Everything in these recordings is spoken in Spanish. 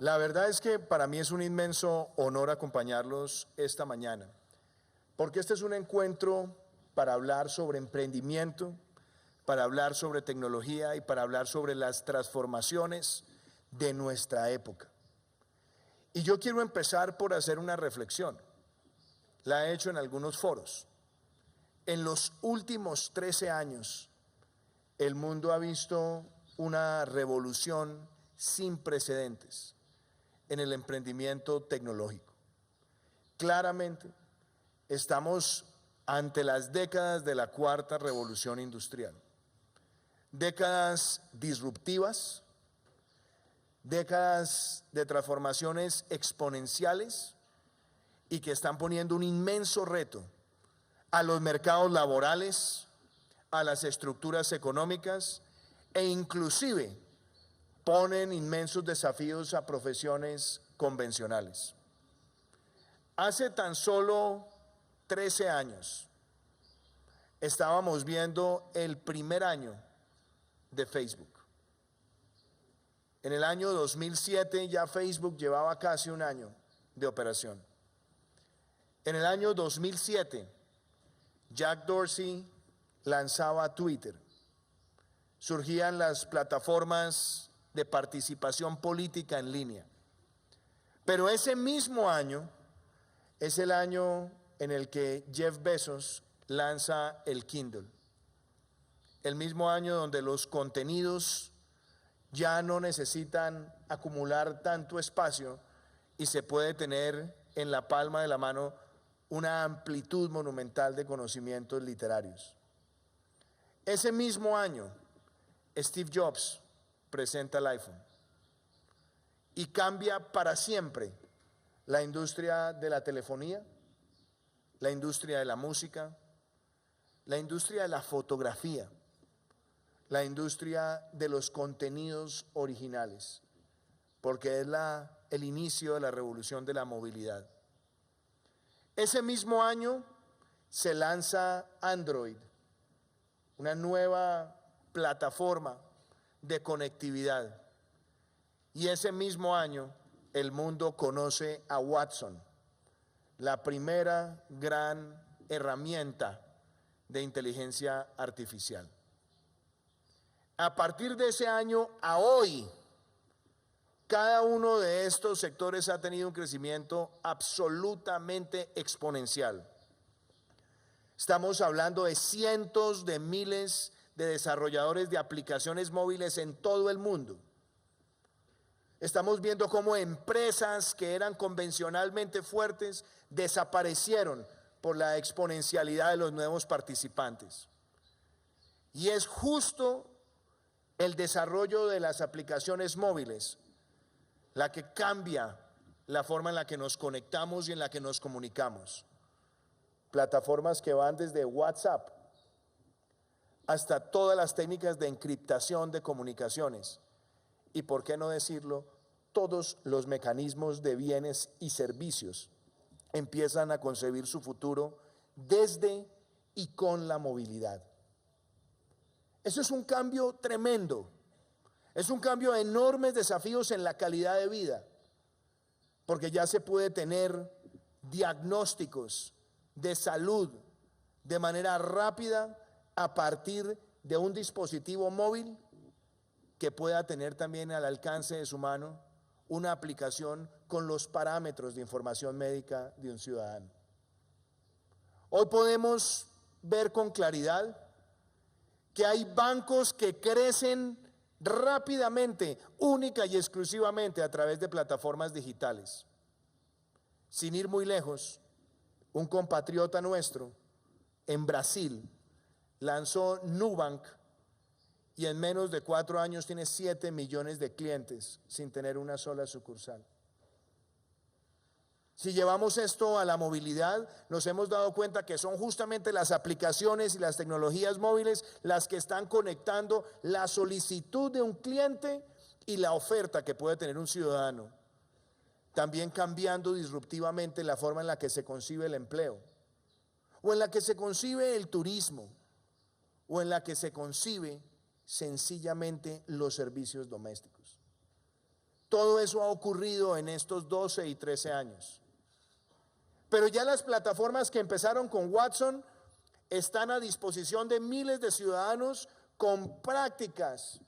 La verdad es que para mí es un inmenso honor acompañarlos esta mañana, porque este es un encuentro para hablar sobre emprendimiento, para hablar sobre tecnología y para hablar sobre las transformaciones de nuestra época. Y yo quiero empezar por hacer una reflexión. La he hecho en algunos foros. En los últimos 13 años, el mundo ha visto una revolución sin precedentes en el emprendimiento tecnológico. Claramente, estamos ante las décadas de la cuarta revolución industrial. Décadas disruptivas, décadas de transformaciones exponenciales y que están poniendo un inmenso reto a los mercados laborales, a las estructuras económicas e inclusive ponen inmensos desafíos a profesiones convencionales. Hace tan solo 13 años estábamos viendo el primer año de Facebook. En el año 2007 ya Facebook llevaba casi un año de operación. En el año 2007, Jack Dorsey lanzaba Twitter. Surgían las plataformas de participación política en línea. Pero ese mismo año es el año en el que Jeff Bezos lanza el Kindle. El mismo año donde los contenidos ya no necesitan acumular tanto espacio y se puede tener en la palma de la mano una amplitud monumental de conocimientos literarios. Ese mismo año, Steve Jobs presenta el iPhone y cambia para siempre la industria de la telefonía, la industria de la música, la industria de la fotografía, la industria de los contenidos originales, porque es el inicio de la revolución de la movilidad. Ese mismo año se lanza Android, una nueva plataforma de conectividad. Y ese mismo año el mundo conoce a Watson, la primera gran herramienta de inteligencia artificial. A partir de ese año a hoy, cada uno de estos sectores ha tenido un crecimiento absolutamente exponencial. Estamos hablando de cientos de miles de desarrolladores de aplicaciones móviles en todo el mundo. Estamos viendo cómo empresas que eran convencionalmente fuertes desaparecieron por la exponencialidad de los nuevos participantes. Y es justo el desarrollo de las aplicaciones móviles la que cambia la forma en la que nos conectamos y en la que nos comunicamos. Plataformas que van desde WhatsApp hasta todas las técnicas de encriptación de comunicaciones y, por qué no decirlo, todos los mecanismos de bienes y servicios empiezan a concebir su futuro desde y con la movilidad. Eso es un cambio tremendo, es un cambio de enormes desafíos en la calidad de vida, porque ya se puede tener diagnósticos de salud de manera rápida a partir de un dispositivo móvil que pueda tener también al alcance de su mano una aplicación con los parámetros de información médica de un ciudadano. Hoy podemos ver con claridad que hay bancos que crecen rápidamente, única y exclusivamente a través de plataformas digitales. Sin ir muy lejos, un compatriota nuestro en Brasil lanzó Nubank y en menos de 4 años tiene 7 millones de clientes sin tener una sola sucursal. Si llevamos esto a la movilidad, nos hemos dado cuenta que son justamente las aplicaciones y las tecnologías móviles las que están conectando la solicitud de un cliente y la oferta que puede tener un ciudadano, también cambiando disruptivamente la forma en la que se concibe el empleo, o en la que se concibe el turismo, o en la que se concibe sencillamente los servicios domésticos. Todo eso ha ocurrido en estos 12 y 13 años. Pero ya las plataformas que empezaron con Watson están a disposición de miles de ciudadanos con prácticas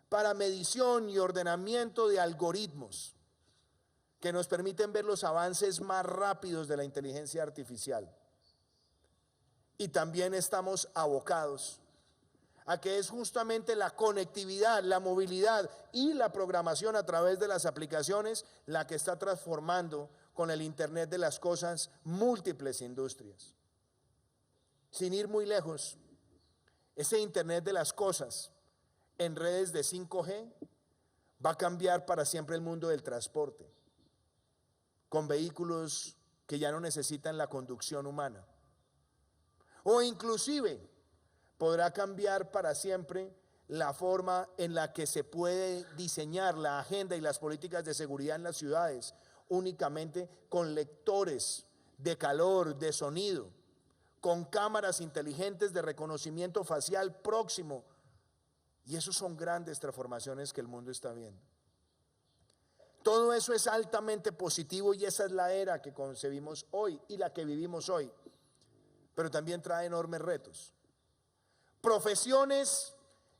para medición y ordenamiento de algoritmos que nos permiten ver los avances más rápidos de la inteligencia artificial. Y también estamos abocados a que es justamente la conectividad, la movilidad y la programación a través de las aplicaciones la que está transformando con el Internet de las cosas múltiples industrias. Sin ir muy lejos, ese Internet de las cosas en redes de 5G va a cambiar para siempre el mundo del transporte, con vehículos que ya no necesitan la conducción humana. O inclusive podrá cambiar para siempre la forma en la que se puede diseñar la agenda y las políticas de seguridad en las ciudades, únicamente con lectores de calor, de sonido, con cámaras inteligentes de reconocimiento facial próximo. Y eso son grandes transformaciones que el mundo está viendo. Todo eso es altamente positivo y esa es la era que concebimos hoy y la que vivimos hoy. Pero también trae enormes retos. Profesiones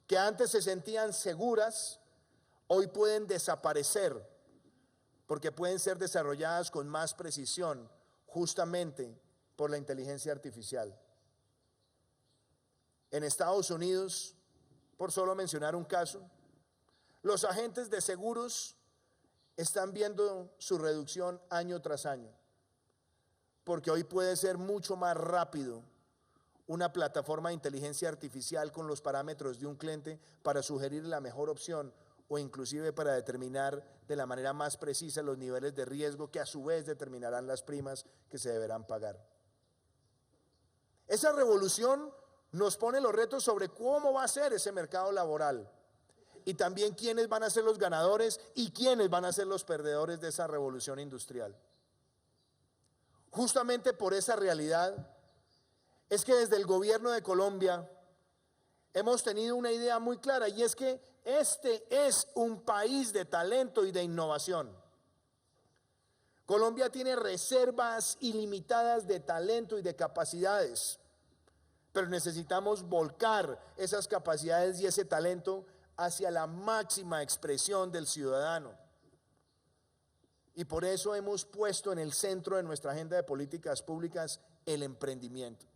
que antes se sentían seguras, hoy pueden desaparecer porque pueden ser desarrolladas con más precisión, justamente por la inteligencia artificial. En Estados Unidos, por solo mencionar un caso, los agentes de seguros están viendo su reducción año tras año, porque hoy puede ser mucho más rápido una plataforma de inteligencia artificial con los parámetros de un cliente para sugerir la mejor opción o inclusive para determinar de la manera más precisa los niveles de riesgo que a su vez determinarán las primas que se deberán pagar. Esa revolución nos pone los retos sobre cómo va a ser ese mercado laboral y también quiénes van a ser los ganadores y quiénes van a ser los perdedores de esa revolución industrial. Justamente por esa realidad es que desde el gobierno de Colombia hemos tenido una idea muy clara, y es que este es un país de talento y de innovación. Colombia tiene reservas ilimitadas de talento y de capacidades, pero necesitamos volcar esas capacidades y ese talento hacia la máxima expresión del ciudadano. Y por eso hemos puesto en el centro de nuestra agenda de políticas públicas el emprendimiento.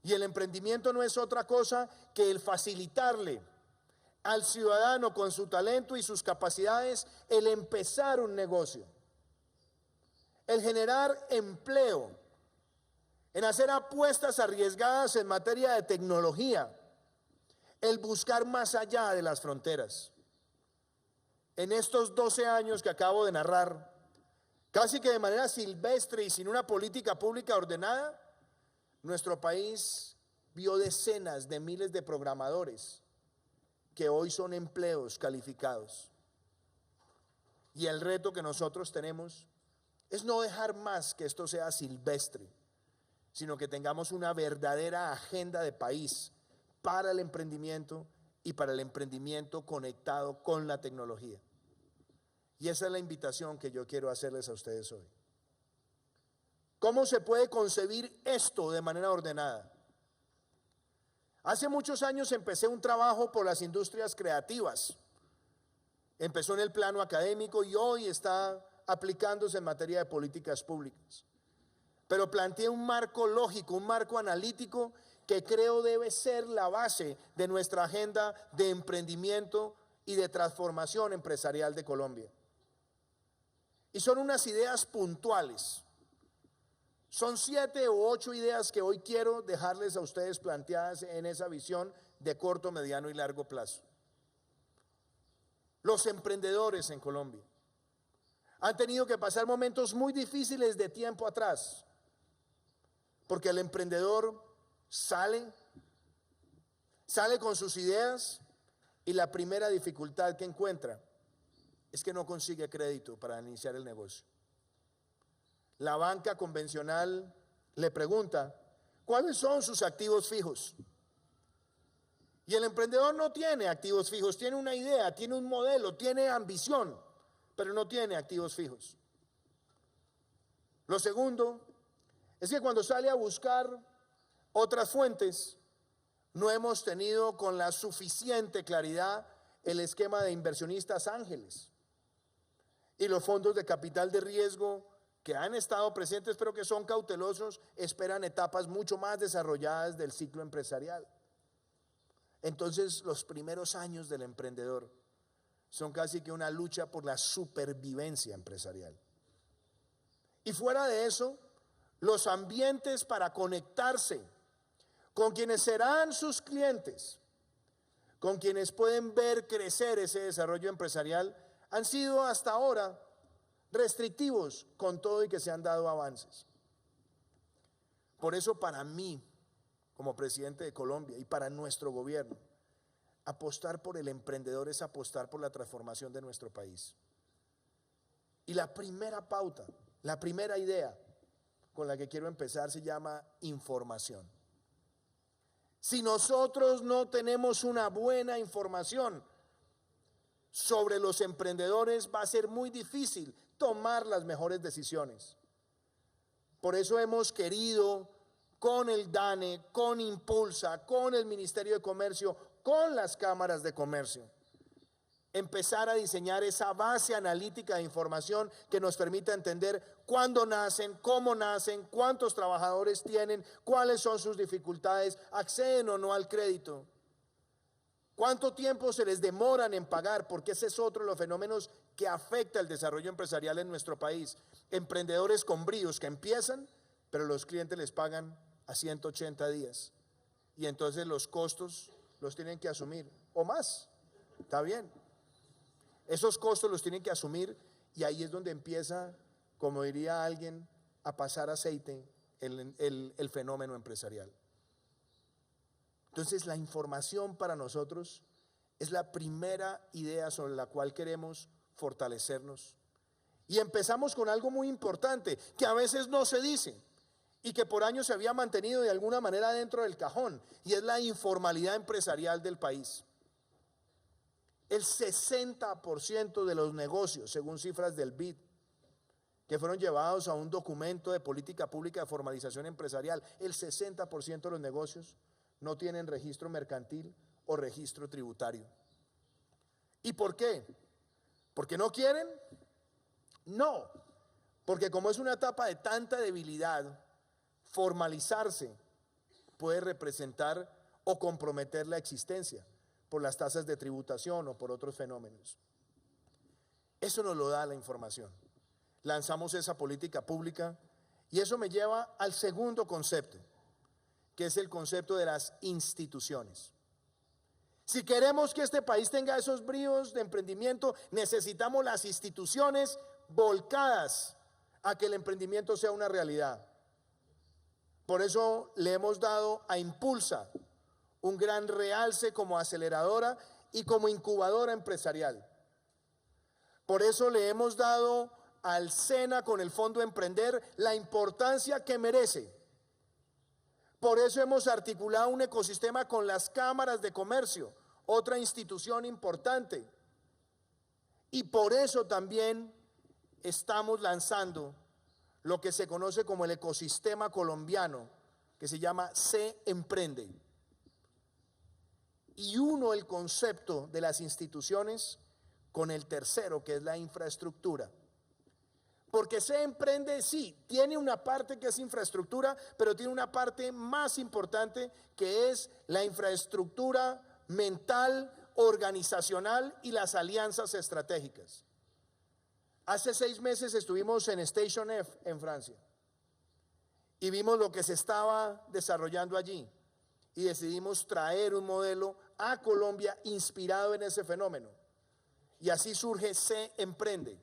Y el emprendimiento no es otra cosa que el facilitarle al ciudadano con su talento y sus capacidades el empezar un negocio, el generar empleo, en hacer apuestas arriesgadas en materia de tecnología, el buscar más allá de las fronteras. En estos 12 años que acabo de narrar, casi que de manera silvestre y sin una política pública ordenada, nuestro país vio decenas de miles de programadores que hoy son empleos calificados. Y el reto que nosotros tenemos es no dejar más que esto sea silvestre, sino que tengamos una verdadera agenda de país para el emprendimiento y para el emprendimiento conectado con la tecnología. Y esa es la invitación que yo quiero hacerles a ustedes hoy. ¿Cómo se puede concebir esto de manera ordenada? Hace muchos años empecé un trabajo por las industrias creativas. Empezó en el plano académico y hoy está aplicándose en materia de políticas públicas. Pero planteé un marco lógico, un marco analítico que creo debe ser la base de nuestra agenda de emprendimiento y de transformación empresarial de Colombia. Y son unas ideas puntuales. Son 7 u 8 ideas que hoy quiero dejarles a ustedes planteadas en esa visión de corto, mediano y largo plazo. Los emprendedores en Colombia han tenido que pasar momentos muy difíciles de tiempo atrás, porque el emprendedor sale con sus ideas y la primera dificultad que encuentra es que no consigue crédito para iniciar el negocio. La banca convencional le pregunta, ¿cuáles son sus activos fijos? Y el emprendedor no tiene activos fijos, tiene una idea, tiene un modelo, tiene ambición, pero no tiene activos fijos. Lo segundo es que cuando sale a buscar otras fuentes, no hemos tenido con la suficiente claridad el esquema de inversionistas ángeles y los fondos de capital de riesgo que han estado presentes, pero que son cautelosos, esperan etapas mucho más desarrolladas del ciclo empresarial. Entonces, los primeros años del emprendedor son casi que una lucha por la supervivencia empresarial. Y fuera de eso, los ambientes para conectarse con quienes serán sus clientes, con quienes pueden ver crecer ese desarrollo empresarial, han sido hasta ahora restrictivos, con todo y que se han dado avances. Por eso, para mí, como presidente de Colombia y para nuestro gobierno, apostar por el emprendedor es apostar por la transformación de nuestro país. Y la primera pauta, la primera idea con la que quiero empezar se llama información. Si nosotros no tenemos una buena información sobre los emprendedores, va a ser muy difícil tomar las mejores decisiones. Por eso hemos querido, con el DANE, con Impulsa, con el Ministerio de Comercio, con las cámaras de comercio, empezar a diseñar esa base analítica de información que nos permita entender cuándo nacen, cómo nacen, cuántos trabajadores tienen, cuáles son sus dificultades, acceden o no al crédito, cuánto tiempo se les demoran en pagar, porque ese es otro de los fenómenos que afecta el desarrollo empresarial en nuestro país. Emprendedores con bríos que empiezan, pero los clientes les pagan a 180 días y entonces los costos los tienen que asumir, o más, está bien. Esos costos los tienen que asumir y ahí es donde empieza, como diría alguien, a pasar aceite el fenómeno empresarial. Entonces, la información para nosotros es la primera idea sobre la cual queremos fortalecernos. Y empezamos con algo muy importante que a veces no se dice y que por años se había mantenido de alguna manera dentro del cajón, y es la informalidad empresarial del país. El 60% de los negocios, según cifras del BID, que fueron llevados a un documento de política pública de formalización empresarial, el 60% de los negocios no tienen registro mercantil o registro tributario. ¿Y por qué? ¿Porque no quieren? No, porque como es una etapa de tanta debilidad, formalizarse puede representar o comprometer la existencia por las tasas de tributación o por otros fenómenos. Eso nos lo da la información. Lanzamos esa política pública y eso me lleva al segundo concepto, que es el concepto de las instituciones. Si queremos que este país tenga esos bríos de emprendimiento, necesitamos las instituciones volcadas a que el emprendimiento sea una realidad. Por eso le hemos dado a Impulsa un gran realce como aceleradora y como incubadora empresarial. Por eso le hemos dado al SENA con el Fondo Emprender la importancia que merece. Por eso hemos articulado un ecosistema con las cámaras de comercio, otra institución importante. Y por eso también estamos lanzando lo que se conoce como el ecosistema colombiano, que se llama Se Emprende. Y uno el concepto de las instituciones con el tercero, que es la infraestructura. Porque Se Emprende sí, tiene una parte que es infraestructura, pero tiene una parte más importante que es la infraestructura mental, organizacional y las alianzas estratégicas. Hace 6 meses estuvimos en Station F en Francia y vimos lo que se estaba desarrollando allí y decidimos traer un modelo a Colombia inspirado en ese fenómeno. Y así surge Se Emprende,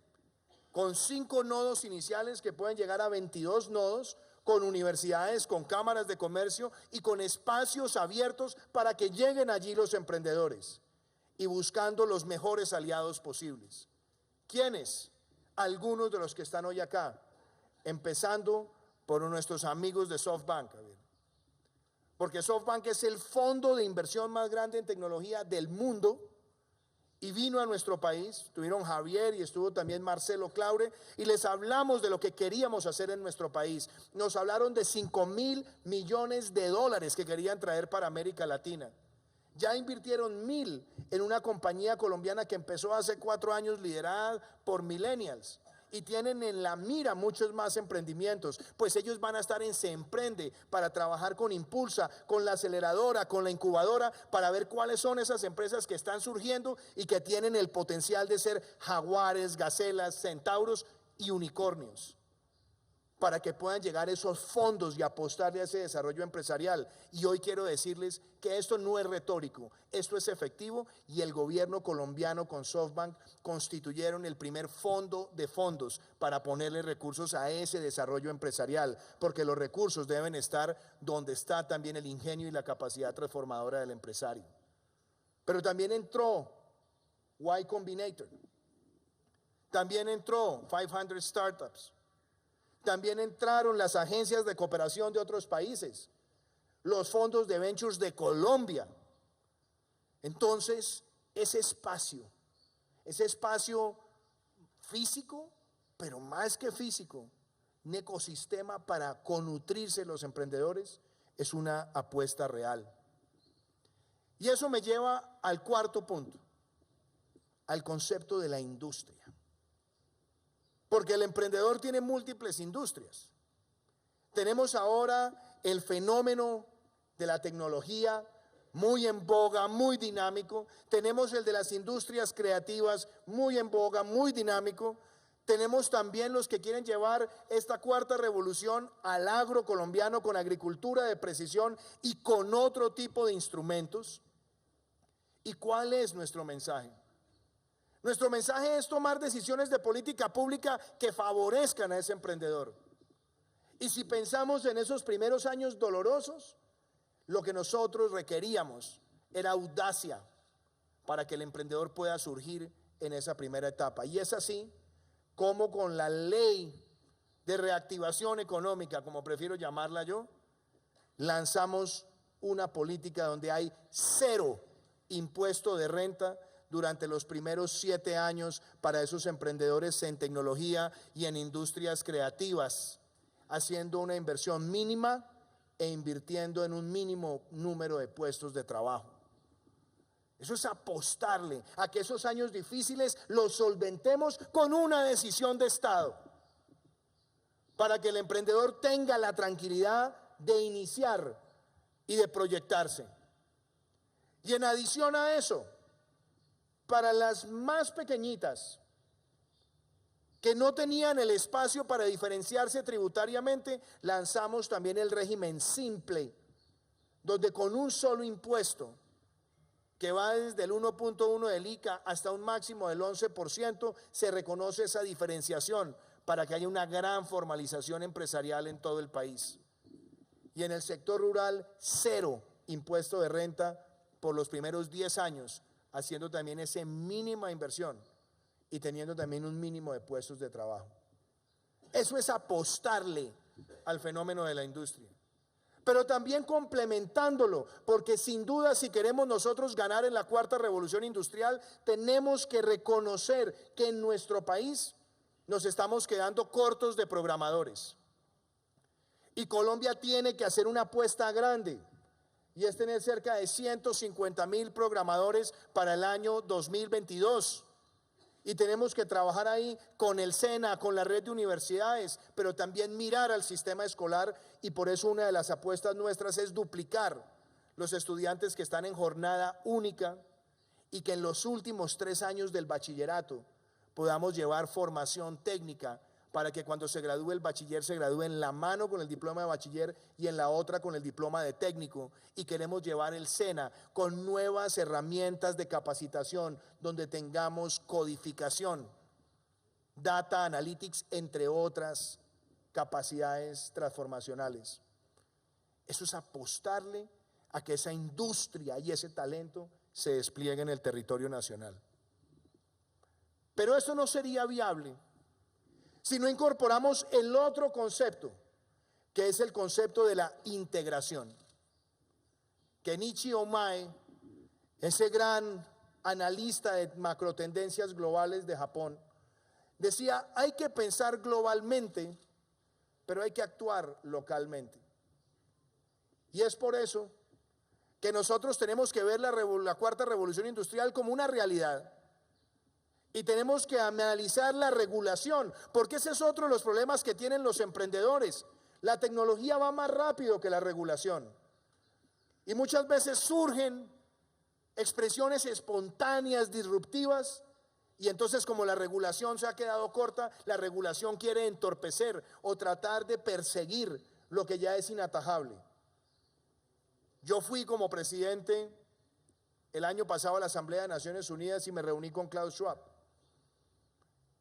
con 5 nodos iniciales que pueden llegar a 22 nodos, con universidades, con cámaras de comercio y con espacios abiertos para que lleguen allí los emprendedores y buscando los mejores aliados posibles. ¿Quiénes? Algunos de los que están hoy acá, empezando por nuestros amigos de SoftBank. porque SoftBank es el fondo de inversión más grande en tecnología del mundo, y vino a nuestro país. Estuvieron Javier y estuvo también Marcelo Claure, y les hablamos de lo que queríamos hacer en nuestro país. Nos hablaron de 5.000 millones de dólares que querían traer para América Latina. Ya invirtieron 1.000 en una compañía colombiana que empezó hace 4 años, liderada por millennials, y tienen en la mira muchos más emprendimientos, pues ellos van a estar en Se Emprende para trabajar con Impulsa, con la aceleradora, con la incubadora, para ver cuáles son esas empresas que están surgiendo y que tienen el potencial de ser jaguares, gacelas, centauros y unicornios, para que puedan llegar esos fondos y apostarle a ese desarrollo empresarial. Y hoy quiero decirles que esto no es retórico, esto es efectivo, y el gobierno colombiano con SoftBank constituyeron el primer fondo de fondos para ponerle recursos a ese desarrollo empresarial, porque los recursos deben estar donde está también el ingenio y la capacidad transformadora del empresario. Pero también entró Y Combinator, también entró 500 Startups, también entraron las agencias de cooperación de otros países, los fondos de ventures de Colombia. Entonces, ese espacio físico, pero más que físico, un ecosistema para conutrirse los emprendedores, es una apuesta real. Y eso me lleva al cuarto punto, al concepto de la industria. Porque el emprendedor tiene múltiples industrias. Tenemos ahora el fenómeno de la tecnología muy en boga, muy dinámico. Tenemos el de las industrias creativas muy en boga, muy dinámico. Tenemos también los que quieren llevar esta cuarta revolución al agro colombiano con agricultura de precisión y con otro tipo de instrumentos. ¿Y cuál es nuestro mensaje? Nuestro mensaje es tomar decisiones de política pública que favorezcan a ese emprendedor. Y si pensamos en esos primeros años dolorosos, lo que nosotros requeríamos era audacia para que el emprendedor pueda surgir en esa primera etapa. Y es así como con la ley de reactivación económica, como prefiero llamarla yo, lanzamos una política donde hay 0 impuesto de renta durante los primeros 7 años para esos emprendedores en tecnología y en industrias creativas, haciendo una inversión mínima e invirtiendo en un mínimo número de puestos de trabajo. Eso es apostarle a que esos años difíciles los solventemos con una decisión de Estado, para que el emprendedor tenga la tranquilidad de iniciar y de proyectarse. Y en adición a eso, para las más pequeñitas, que no tenían el espacio para diferenciarse tributariamente, lanzamos también el régimen simple, donde con un solo impuesto, que va desde el 1.1 del ICA hasta un máximo del 11%, se reconoce esa diferenciación para que haya una gran formalización empresarial en todo el país. Y en el sector rural, 0 impuesto de renta por los primeros 10 años, haciendo también esa mínima inversión y teniendo también un mínimo de puestos de trabajo. Eso es apostarle al fenómeno de la industria, pero también complementándolo, porque sin duda si queremos nosotros ganar en la cuarta revolución industrial, tenemos que reconocer que en nuestro país nos estamos quedando cortos de programadores. Y Colombia tiene que hacer una apuesta grande, y es tener cerca de 150.000 programadores para el año 2022. Y tenemos que trabajar ahí con el SENA, con la red de universidades, pero también mirar al sistema escolar, y por eso una de las apuestas nuestras es duplicar los estudiantes que están en jornada única y que en los últimos 3 años del bachillerato podamos llevar formación técnica para que cuando se gradúe el bachiller se gradúe en la mano con el diploma de bachiller y en la otra con el diploma de técnico. Y queremos llevar el SENA con nuevas herramientas de capacitación donde tengamos codificación, data analytics, entre otras capacidades transformacionales. Eso es apostarle a que esa industria y ese talento se despliegue en el territorio nacional. Pero eso no sería viable si no incorporamos el otro concepto, que es el concepto de la integración. Kenichi Omae, ese gran analista de macrotendencias globales de Japón, decía, hay que pensar globalmente, pero hay que actuar localmente. Y es por eso que nosotros tenemos que ver la cuarta revolución industrial como una realidad. Y tenemos que analizar la regulación, porque ese es otro de los problemas que tienen los emprendedores. La tecnología va más rápido que la regulación. Y muchas veces surgen expresiones espontáneas, disruptivas, y entonces como la regulación se ha quedado corta, la regulación quiere entorpecer o tratar de perseguir lo que ya es inatajable. Yo fui como presidente el año pasado a la Asamblea de Naciones Unidas y me reuní con Klaus Schwab.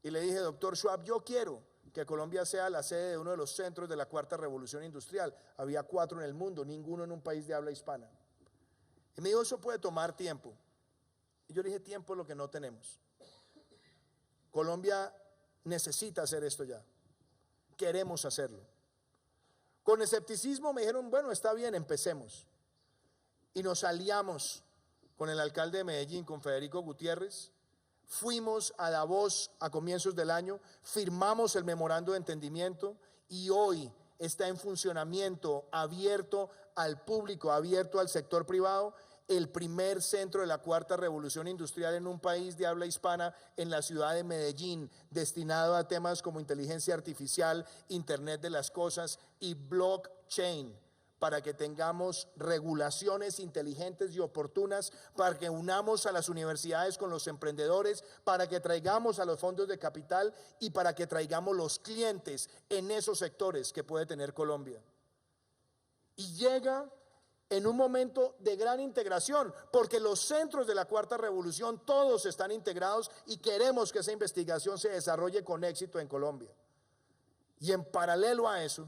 Y le dije, doctor Schwab, yo quiero que Colombia sea la sede de uno de los centros de la cuarta revolución industrial. Había 4 en el mundo, ninguno en un país de habla hispana. Y me dijo, eso puede tomar tiempo. Y yo le dije, tiempo es lo que no tenemos. Colombia necesita hacer esto ya. Queremos hacerlo. Con escepticismo me dijeron, bueno, está bien, empecemos. Y nos aliamos con el alcalde de Medellín, con Federico Gutiérrez. Fuimos a Davos a comienzos del año, firmamos el memorando de entendimiento y hoy está en funcionamiento, abierto al público, abierto al sector privado, el primer centro de la cuarta revolución industrial en un país de habla hispana, en la ciudad de Medellín, destinado a temas como inteligencia artificial, Internet de las cosas y blockchain, para que tengamos regulaciones inteligentes y oportunas, para que unamos a las universidades con los emprendedores, para que traigamos a los fondos de capital y para que traigamos los clientes en esos sectores que puede tener Colombia. Y llega en un momento de gran integración, porque los centros de la cuarta revolución todos están integrados y queremos que esa investigación se desarrolle con éxito en Colombia. Y en paralelo a eso,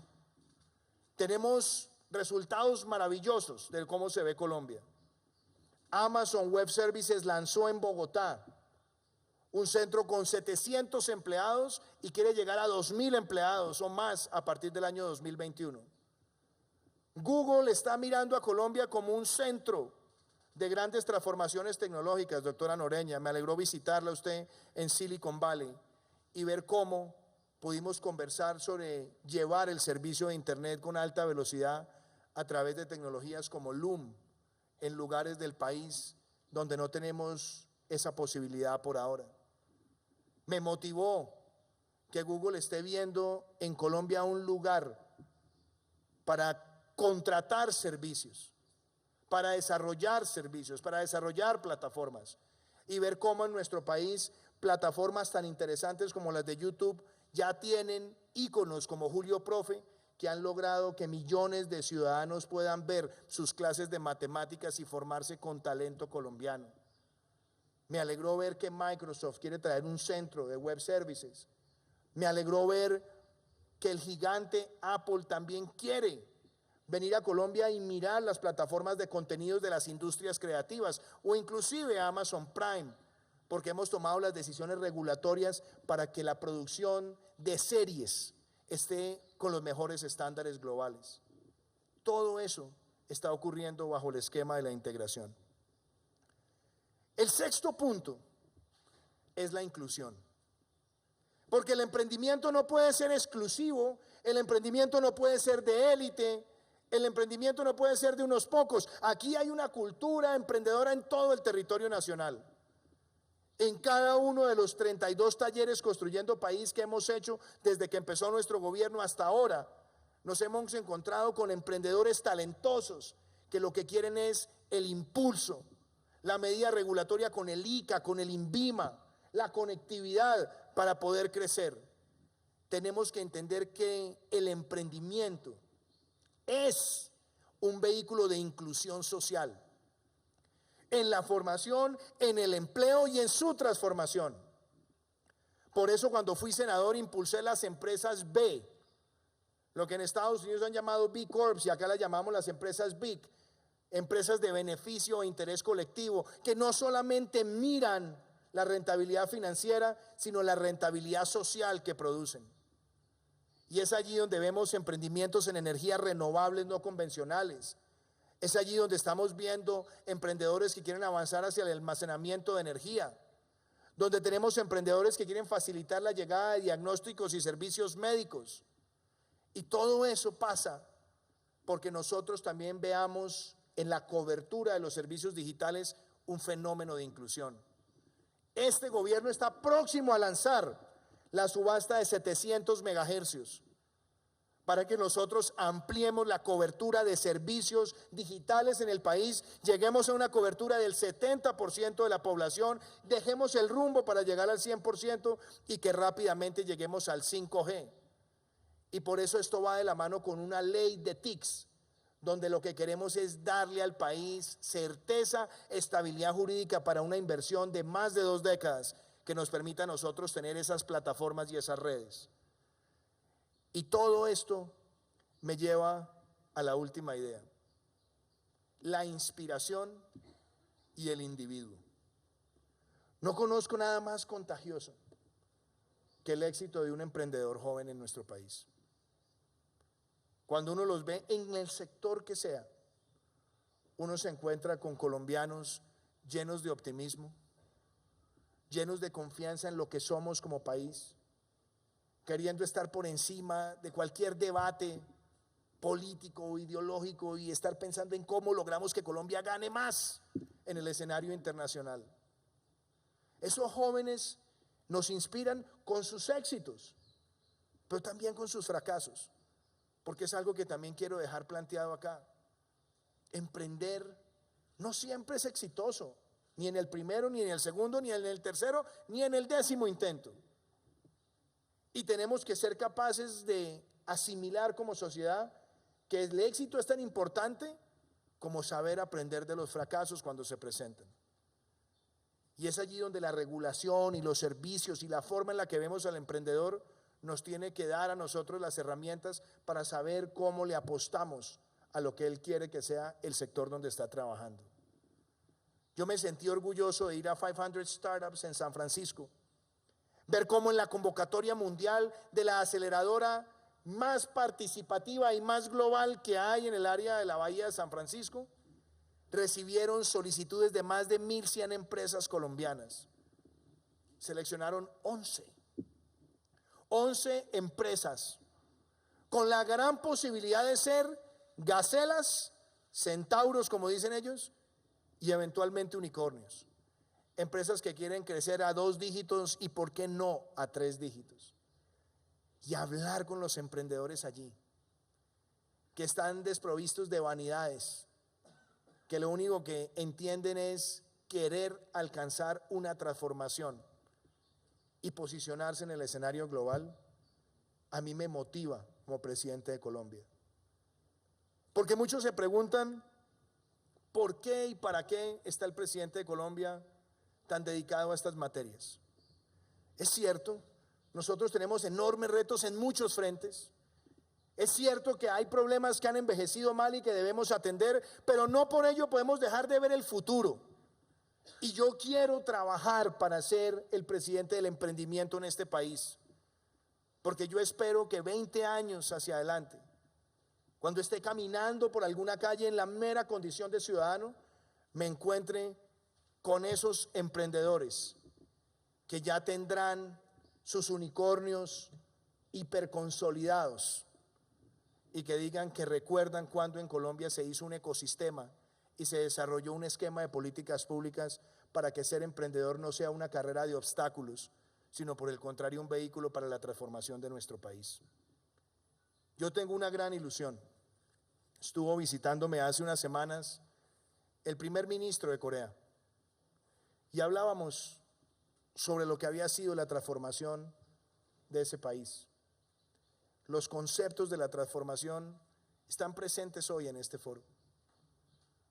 tenemos resultados maravillosos de cómo se ve Colombia. Amazon Web Services lanzó en Bogotá un centro con 700 empleados y quiere llegar a 2.000 empleados o más a partir del año 2021. Google está mirando a Colombia como un centro de grandes transformaciones tecnológicas, doctora Noreña. Me alegró visitarla a usted en Silicon Valley y ver cómo pudimos conversar sobre llevar el servicio de Internet con alta velocidad a través de tecnologías como Loom en lugares del país donde no tenemos esa posibilidad por ahora. Me motivó que Google esté viendo en Colombia un lugar para contratar servicios, para desarrollar servicios, para desarrollar plataformas y ver cómo en nuestro país plataformas tan interesantes como las de YouTube ya tienen íconos como Julio Profe, que han logrado que millones de ciudadanos puedan ver sus clases de matemáticas y formarse con talento colombiano. Me alegró ver que Microsoft quiere traer un centro de web services. Me alegró ver que el gigante Apple también quiere venir a Colombia y mirar las plataformas de contenidos de las industrias creativas o inclusive Amazon Prime, porque hemos tomado las decisiones regulatorias para que la producción de series esté con los mejores estándares globales. Todo eso está ocurriendo bajo el esquema de la integración. El sexto punto es la inclusión. Porque el emprendimiento no puede ser exclusivo, el emprendimiento no puede ser de élite, el emprendimiento no puede ser de unos pocos. Aquí hay una cultura emprendedora en todo el territorio nacional. En cada uno de los 32 talleres Construyendo País que hemos hecho desde que empezó nuestro gobierno hasta ahora, nos hemos encontrado con emprendedores talentosos que lo que quieren es el impulso, la medida regulatoria con el ICA, con el INVIMA, la conectividad para poder crecer. Tenemos que entender que el emprendimiento es un vehículo de inclusión social, en la formación, en el empleo y en su transformación. Por eso cuando fui senador impulsé las empresas B, lo que en Estados Unidos han llamado B Corps y acá las llamamos las empresas BIC, empresas de beneficio e interés colectivo, que no solamente miran la rentabilidad financiera, sino la rentabilidad social que producen. Y es allí donde vemos emprendimientos en energías renovables no convencionales, Es allí donde estamos viendo emprendedores que quieren avanzar hacia el almacenamiento de energía, donde tenemos emprendedores que quieren facilitar la llegada de diagnósticos y servicios médicos. Y todo eso pasa porque nosotros también veamos en la cobertura de los servicios digitales un fenómeno de inclusión. Este gobierno está próximo a lanzar la subasta de 700 megahercios para que nosotros ampliemos la cobertura de servicios digitales en el país, lleguemos a una cobertura del 70% de la población, dejemos el rumbo para llegar al 100% y que rápidamente lleguemos al 5G. Y por eso esto va de la mano con una ley de TICs, donde lo que queremos es darle al país certeza, estabilidad jurídica para una inversión de más de 2 décadas que nos permita a nosotros tener esas plataformas y esas redes. Y todo esto me lleva a la última idea: la inspiración y el individuo. No conozco nada más contagioso que el éxito de un emprendedor joven en nuestro país. Cuando uno los ve en el sector que sea, uno se encuentra con colombianos llenos de optimismo, llenos de confianza en lo que somos como país, queriendo estar por encima de cualquier debate político o ideológico y estar pensando en cómo logramos que Colombia gane más en el escenario internacional. Esos jóvenes nos inspiran con sus éxitos, pero también con sus fracasos, porque es algo que también quiero dejar planteado acá. Emprender no siempre es exitoso, ni en el primero, ni en el segundo, ni en el tercero, ni en el 10º intento. Y tenemos que ser capaces de asimilar como sociedad que el éxito es tan importante como saber aprender de los fracasos cuando se presentan. Y es allí donde la regulación y los servicios y la forma en la que vemos al emprendedor nos tiene que dar a nosotros las herramientas para saber cómo le apostamos a lo que él quiere que sea el sector donde está trabajando. Yo me sentí orgulloso de ir a 500 Startups en San Francisco, ver cómo en la convocatoria mundial de la aceleradora más participativa y más global que hay en el área de la Bahía de San Francisco, recibieron solicitudes de más de 1.100 empresas colombianas. Seleccionaron 11 empresas con la gran posibilidad de ser gacelas, centauros como dicen ellos, y eventualmente unicornios. Empresas que quieren crecer a 2 dígitos y por qué no a 3 dígitos. Y hablar con los emprendedores allí, que están desprovistos de vanidades, que lo único que entienden es querer alcanzar una transformación y posicionarse en el escenario global, a mí me motiva como presidente de Colombia. Porque muchos se preguntan, ¿por qué y para qué está el presidente de Colombia tan dedicado a estas materias? Es cierto, nosotros tenemos enormes retos en muchos frentes. Es cierto que hay problemas que han envejecido mal y que debemos atender, pero no por ello podemos dejar de ver el futuro. Y yo quiero trabajar para ser el presidente del emprendimiento en este país, porque yo espero que 20 años hacia adelante, cuando esté caminando por alguna calle en la mera condición de ciudadano, me encuentre con esos emprendedores que ya tendrán sus unicornios hiperconsolidados y que digan que recuerdan cuando en Colombia se hizo un ecosistema y se desarrolló un esquema de políticas públicas para que ser emprendedor no sea una carrera de obstáculos, sino por el contrario un vehículo para la transformación de nuestro país. Yo tengo una gran ilusión. Estuvo visitándome hace unas semanas el primer ministro de Corea y hablábamos sobre lo que había sido la transformación de ese país. Los conceptos de la transformación están presentes hoy en este foro.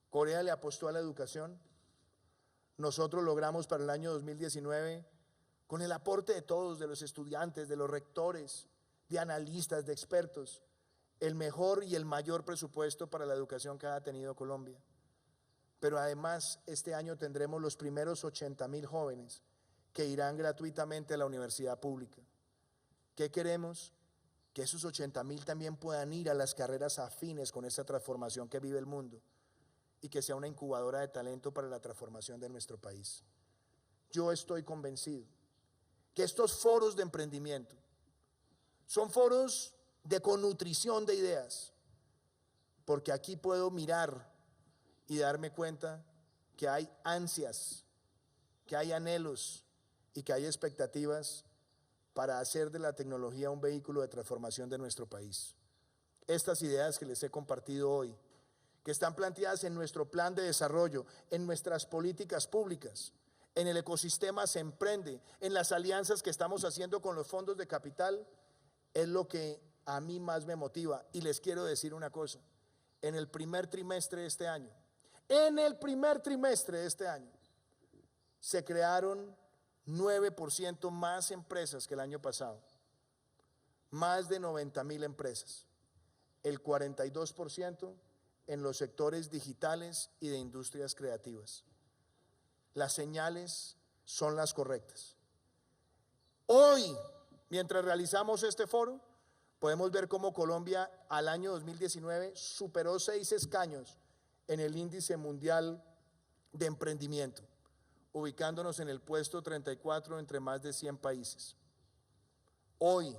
Corea le apostó a la educación. Nosotros logramos para el año 2019, con el aporte de todos, de los estudiantes, de los rectores, de analistas, de expertos, el mejor y el mayor presupuesto para la educación que ha tenido Colombia. Pero además este año tendremos los primeros 80,000 jóvenes que irán gratuitamente a la universidad pública. ¿Qué queremos? Que esos 80,000 también puedan ir a las carreras afines con esa transformación que vive el mundo. y que sea una incubadora de talento para la transformación de nuestro país. Yo estoy convencido que estos foros de emprendimiento son foros de connutrición de ideas, porque aquí puedo mirar y darme cuenta que hay ansias, que hay anhelos y que hay expectativas para hacer de la tecnología un vehículo de transformación de nuestro país. Estas ideas que les he compartido hoy, que están planteadas en nuestro plan de desarrollo, en nuestras políticas públicas, en el ecosistema Se Emprende, en las alianzas que estamos haciendo con los fondos de capital, es lo que a mí más me motiva. Y les quiero decir una cosa, en el primer trimestre de este año, se crearon 9% más empresas que el año pasado, más de 90,000 empresas, el 42% en los sectores digitales y de industrias creativas. Las señales son las correctas. Hoy, mientras realizamos este foro, podemos ver cómo Colombia al año 2019 superó 6 escaños en el índice mundial de emprendimiento, ubicándonos en el puesto 34 entre más de 100 países. Hoy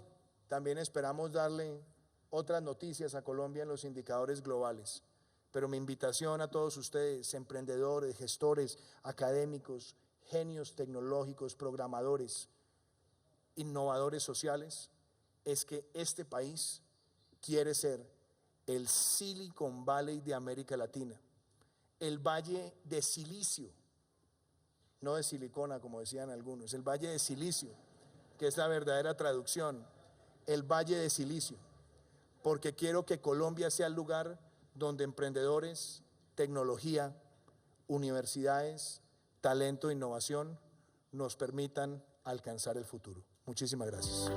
también esperamos darle otras noticias a Colombia en los indicadores globales, pero mi invitación a todos ustedes, emprendedores, gestores, académicos, genios tecnológicos, programadores, innovadores sociales, es que este país quiere ser el Silicon Valley de América Latina, el Valle de Silicio, no de silicona como decían algunos, el Valle de Silicio, que es la verdadera traducción, el Valle de Silicio, porque quiero que Colombia sea el lugar donde emprendedores, tecnología, universidades, talento e innovación nos permitan alcanzar el futuro. Muchísimas gracias.